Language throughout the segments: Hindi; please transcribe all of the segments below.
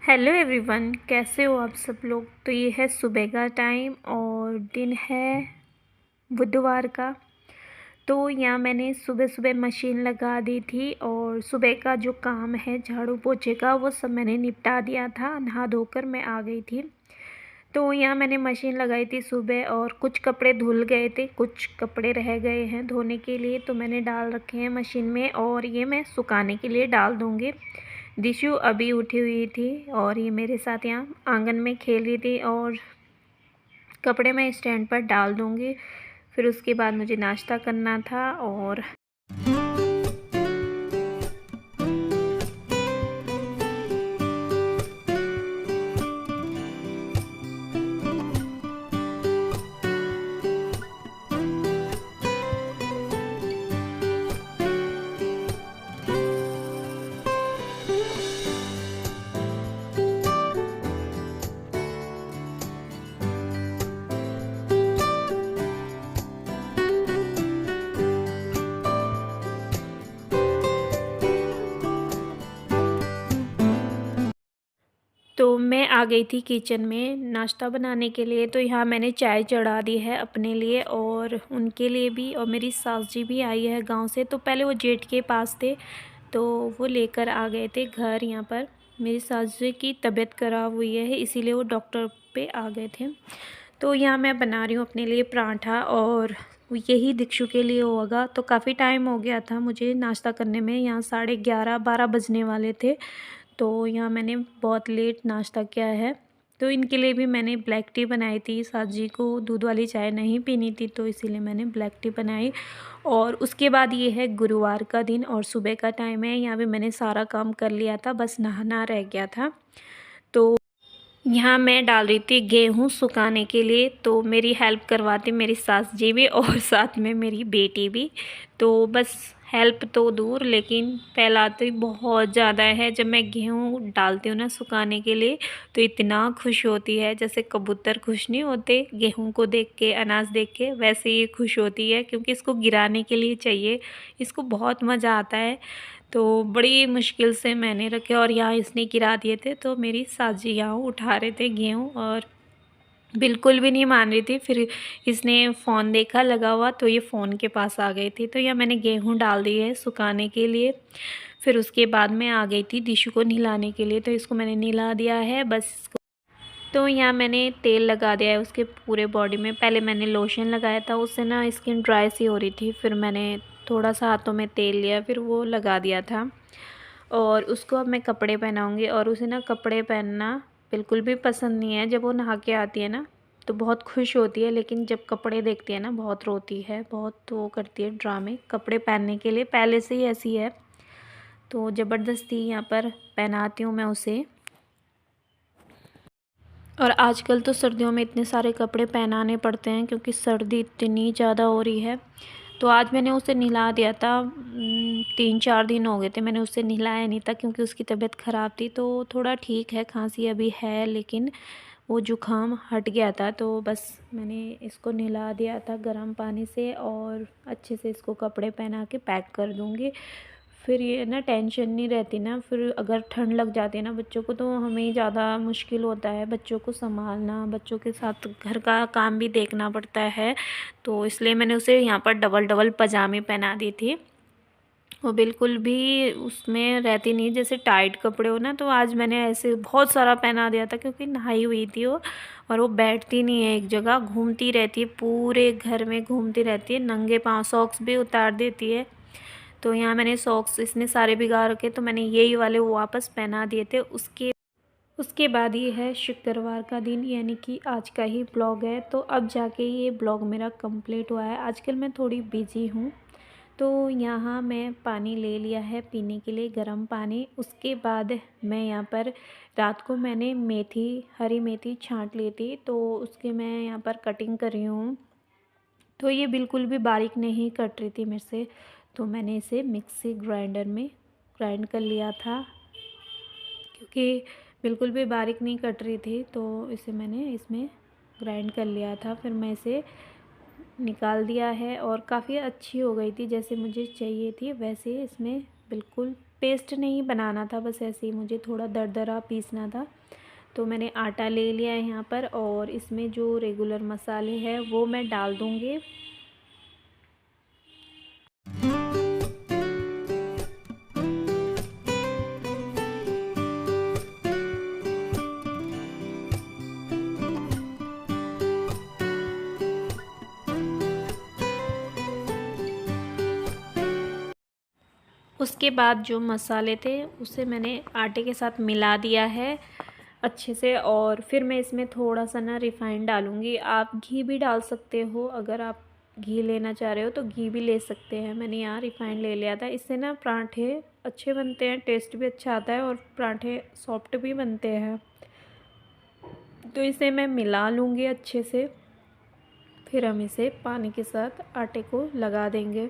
हेलो एवरीवन, कैसे हो आप सब लोग। तो ये है सुबह का टाइम और दिन है बुधवार का। तो यहाँ मैंने सुबह सुबह मशीन लगा दी थी और सुबह का जो काम है झाड़ू पोछे का वो सब मैंने निपटा दिया था। नहा धोकर मैं आ गई थी। तो यहाँ मैंने मशीन लगाई थी सुबह और कुछ कपड़े धुल गए थे, कुछ कपड़े रह गए हैं धोने के लिए, तो मैंने डाल रखे हैं मशीन में और ये मैं सुखाने के लिए डाल दूँगी। दिशु अभी उठी हुई थी और ये मेरे साथ यहाँ आंगन में खेल रही थी और कपड़े मैं स्टैंड पर डाल दूँगी। फिर उसके बाद मुझे नाश्ता करना था और तो मैं आ गई थी किचन में नाश्ता बनाने के लिए। तो यहाँ मैंने चाय चढ़ा दी है अपने लिए और उनके लिए भी, और मेरी सास जी भी आई है गांव से। तो पहले वो जेठ के पास थे तो वो लेकर आ गए थे घर यहाँ पर। मेरी सास जी की तबीयत ख़राब हुई है इसीलिए वो डॉक्टर पे आ गए थे। तो यहाँ मैं बना रही हूँ अपने लिए पराठा और यही दिक्षु के लिए होगा। तो काफ़ी टाइम हो गया था मुझे नाश्ता करने में, यहाँ 11:30-12 बजने वाले थे। तो यहाँ मैंने बहुत लेट नाश्ता किया है। तो इनके लिए भी मैंने ब्लैक टी बनाई थी। सास जी को दूध वाली चाय नहीं पीनी थी तो इसीलिए मैंने ब्लैक टी बनाई। और उसके बाद ये है गुरुवार का दिन और सुबह का टाइम है। यहाँ भी मैंने सारा काम कर लिया था, बस नहाना रह गया था। तो यहाँ मैं डाल रही थी गेहूँ सुखाने के लिए। तो मेरी हेल्प करवाती मेरी सास जी भी और साथ में मेरी बेटी भी। तो बस हेल्प तो दूर लेकिन फैलाती बहुत ज़्यादा है। जब मैं गेहूँ डालती हूँ ना सुखाने के लिए तो इतना खुश होती है, जैसे कबूतर खुश नहीं होते गेहूँ को देख के, अनाज देख के, वैसे ये खुश होती है क्योंकि इसको गिराने के लिए चाहिए। इसको बहुत मज़ा आता है। तो बड़ी मुश्किल से मैंने रखे और यहाँ इसने गिरा दिए थे। तो मेरी सास जी यहाँ उठा रहे थे गेहूँ और बिल्कुल भी नहीं मान रही थी। फिर इसने फ़ोन देखा लगा हुआ तो ये फ़ोन के पास आ गई थी। तो यहाँ मैंने गेहूँ डाल दिए है सुखाने के लिए। फिर उसके बाद मैं आ गई थी दिशु को नहलाने के लिए। तो इसको मैंने नहला दिया है बस इसको। तो यहाँ मैंने तेल लगा दिया है उसके पूरे बॉडी में। पहले मैंने लोशन लगाया था, उससे ना स्किन ड्राई सी हो रही थी। फिर मैंने थोड़ा सा हाथों में तेल लिया फिर वो लगा दिया था। और उसको अब मैं कपड़े पहनाऊँगी और उसे ना कपड़े पहनना बिल्कुल भी पसंद नहीं है। जब वो नहा के आती है ना तो बहुत खुश होती है, लेकिन जब कपड़े देखती है ना बहुत रोती है, बहुत वो करती है ड्रामे कपड़े पहनने के लिए। पहले से ही ऐसी है तो ज़बरदस्ती यहाँ पर पहनाती हूँ मैं उसे। और आजकल तो सर्दियों में इतने सारे कपड़े पहनाने पड़ते हैं क्योंकि सर्दी इतनी ज़्यादा हो रही है। तो आज मैंने उसे नहला दिया था। 3-4 दिन हो गए थे मैंने उसे नहलाया नहीं था क्योंकि उसकी तबीयत ख़राब थी। तो थोड़ा ठीक है, खांसी अभी है लेकिन वो जुकाम हट गया था। तो बस मैंने इसको नहला दिया था गर्म पानी से और अच्छे से इसको कपड़े पहना के पैक कर दूँगी। फिर ये ना टेंशन नहीं रहती ना। फिर अगर ठंड लग जाती है ना बच्चों को तो हमें ज़्यादा मुश्किल होता है बच्चों को संभालना, बच्चों के साथ घर का काम भी देखना पड़ता है। तो इसलिए मैंने उसे यहाँ पर डबल डबल पजामे पहना दी थी। वो बिल्कुल भी उसमें रहती नहीं, जैसे टाइट कपड़े हो ना। तो आज मैंने ऐसे बहुत सारा पहना दिया था क्योंकि नहाई हुई थी वो। और वो बैठती नहीं है एक जगह, घूमती रहती है पूरे घर में, घूमती रहती है नंगे पाँव, सॉक्स भी उतार देती है। तो यहाँ मैंने सॉक्स इसने सारे भिगा रखे तो मैंने यही वाले वो वापस पहना दिए थे। उसके उसके बाद ये है शुक्रवार का दिन, यानी कि आज का ही ब्लॉग है। तो अब जाके ये ब्लॉग मेरा कंप्लीट हुआ है। आजकल मैं थोड़ी बिजी हूँ। तो यहाँ मैं पानी ले लिया है पीने के लिए, गर्म पानी। उसके बाद मैं यहाँ पर रात को मैंने मेथी, हरी मेथी छांट ली थी तो उसके मैं यहाँ पर कटिंग कर रही हूँ। तो ये बिल्कुल भी बारीक नहीं कट रही थी मेरे से, तो मैंने इसे मिक्सी ग्राइंडर में ग्राइंड कर लिया था क्योंकि बिल्कुल भी बारीक नहीं कट रही थी। तो इसे मैंने इसमें ग्राइंड कर लिया था। फिर मैं इसे निकाल दिया है और काफ़ी अच्छी हो गई थी, जैसे मुझे चाहिए थी वैसे इसमें बिल्कुल पेस्ट नहीं बनाना था, बस ऐसे ही मुझे थोड़ा दरदरा पीसना था। तो मैंने आटा ले लिया है यहाँ पर, और इसमें जो रेगुलर मसाले हैं वो मैं डाल दूँगी। उसके बाद जो मसाले थे उसे मैंने आटे के साथ मिला दिया है अच्छे से, और फिर मैं इसमें थोड़ा सा ना रिफ़ाइंड डालूँगी। आप घी भी डाल सकते हो, अगर आप घी लेना चाह रहे हो तो घी भी ले सकते हैं। मैंने यहाँ रिफ़ाइंड ले लिया था। इससे ना पराठे अच्छे बनते हैं, टेस्ट भी अच्छा आता है और पराठे सॉफ्ट भी बनते हैं। तो इसे मैं मिला लूँगी अच्छे से, फिर हम इसे पानी के साथ आटे को लगा देंगे।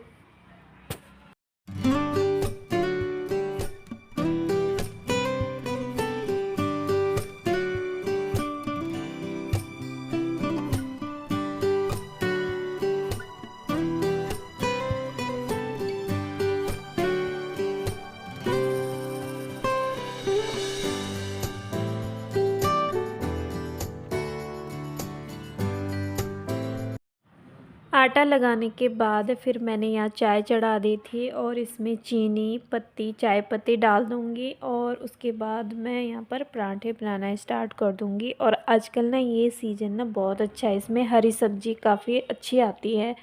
आटा लगाने के बाद फिर मैंने यहाँ चाय चढ़ा दी थी, और इसमें चीनी पत्ती, चाय पत्ती डाल दूँगी, और उसके बाद मैं यहाँ पर पराठे बनाना स्टार्ट कर दूँगी। और आजकल ना ये सीज़न ना बहुत अच्छा है, इसमें हरी सब्ज़ी काफ़ी अच्छी आती है,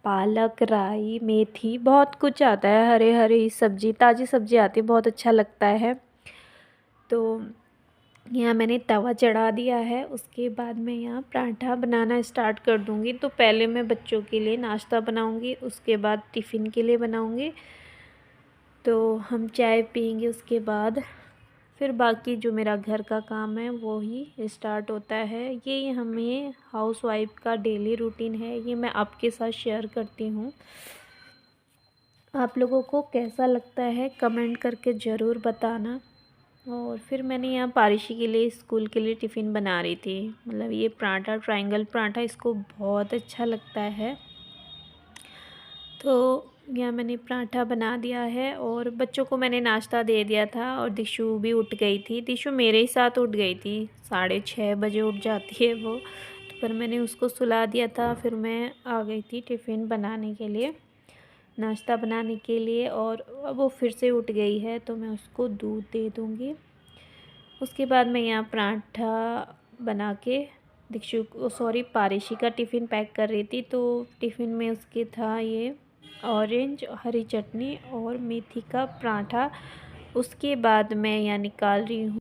पालक, राई, मेथी, बहुत कुछ आता है, हरे हरी सब्ज़ी, ताज़ी सब्ज़ी आती है, बहुत अच्छा लगता है। तो यहाँ मैंने तवा चढ़ा दिया है। उसके बाद मैं यहाँ पराठा बनाना स्टार्ट कर दूँगी। तो पहले मैं बच्चों के लिए नाश्ता बनाऊँगी, उसके बाद टिफ़िन के लिए बनाऊँगी, तो हम चाय पियेंगे। उसके बाद फिर बाकी जो मेरा घर का काम है वो ही स्टार्ट होता है। ये हमें हाउसवाइफ का डेली रूटीन है, ये मैं आपके साथ शेयर करती हूँ। आप लोगों को कैसा लगता है कमेंट करके ज़रूर बताना। और फिर मैंने यहाँ पारिशी के लिए, स्कूल के लिए टिफ़िन बना रही थी। मतलब ये पराठा, ट्रायंगल पराठा इसको बहुत अच्छा लगता है। तो यहाँ मैंने पराठा बना दिया है, और बच्चों को मैंने नाश्ता दे दिया था, और दिशु भी उठ गई थी। दिशु मेरे ही साथ उठ गई थी, 6:30 बजे उठ जाती है वो, तो पर मैंने उसको सुला दिया था। फिर मैं आ गई थी टिफ़िन बनाने के लिए, नाश्ता बनाने के लिए, और अब वो फिर से उठ गई है तो मैं उसको दूध दे दूँगी। उसके बाद मैं यहाँ पराठा बना के दिक्षु को, सॉरी, पारिशी का टिफ़िन पैक कर रही थी। तो टिफ़िन में उसके था ये ऑरेंज, हरी चटनी और मेथी का पराठा। उसके बाद मैं यहाँ निकाल रही हूँ,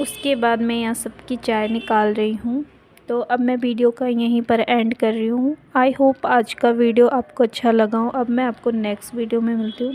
उसके बाद मैं यहाँ सबकी चाय निकाल रही हूँ। तो अब मैं वीडियो का यहीं पर एंड कर रही हूँ। आई होप आज का वीडियो आपको अच्छा लगा हो। अब मैं आपको नेक्स्ट वीडियो में मिलती हूँ।